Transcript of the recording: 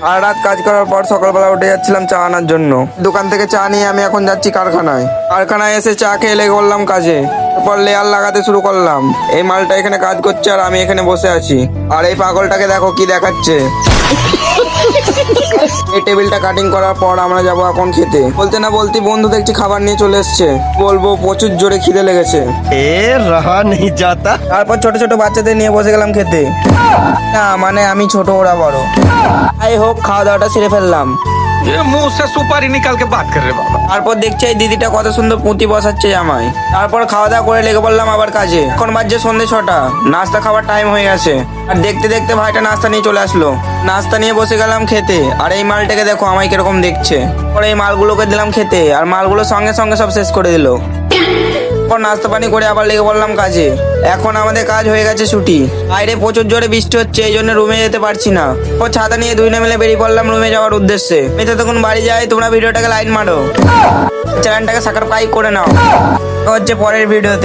আর রাত কাজ করার পর সকালবেলা উঠে যাচ্ছিলাম চা আনার জন্য। দোকান থেকে চা নিয়ে আমি এখন যাচ্ছি কারখানায়। কারখানায় এসে চা খেয়ে লেগে পড়লাম কাজে। তারপর লেয়ার লাগাতে শুরু করলাম। এই মালটা এখানে কাজ করছে আর আমি এখানে বসে আছি। আর এই পাগলটাকে দেখো কি দেখাচ্ছে। এই টেবিলটা কাটিং করার পর আমরা যাবো এখন খেতে। বলতে না বলতে বন্ধু দেখছি খাবার নিয়ে চলে এসছে। বলবো প্রচুর জোরে খিদে লেগেছে। रहा नहीं जाता। তারপর ছোট ছোট বাচ্চাদের নিয়ে বসে গেলাম খেতে। না মানে আমি ছোট ওরা বড়। যাই হোক খাওয়া দাওয়াটা সেরে ফেললাম। ये मुंह से सुपारी निकाल के बात कर रहे बाबा। তারপর দেখছি এই দিদিটা কত সুন্দর পুঁতি বসাচ্ছে জামাই। তারপর খাওয়া দাওয়া করে লেগে পড়লাম আবার কাজে। এখন বাজছে সন্ধ্যে 6টা। নাস্তা খাওয়ার টাইম হয়ে গেছে। আর দেখতে দেখতে ভাইটা নাস্তা নিয়ে চলে আসলো। নাস্তা নিয়ে বসে গেলাম খেতে। আর এই মালটাকে দেখো আমায় কিরকম দেখছে। পরে এই মালগুলোকে দিলাম খেতে আর মালগুলো সঙ্গে সঙ্গে সব শেষ করে দিল। পর নাস্তা পানি করে আবার লেগে পড়লাম কাজে। এখন আমাদের কাজ হয়ে গেছে ছুটি। বাইরে প্রচুর জোরে বৃষ্টি হচ্ছে, এই জন্য রুমে যেতে পারছি না। ও ছাতা নিয়ে দুইনে মিলে বেরিয়ে পড়লাম রুমে যাওয়ার উদ্দেশ্যে। আমি ততক্ষণ বাড়ি যাই, তোমরা ভিডিওটাকে লাইক মারো, চ্যানেলটাকে সাবস্ক্রাইব করে নাও। হচ্ছে পরের ভিডিওতে।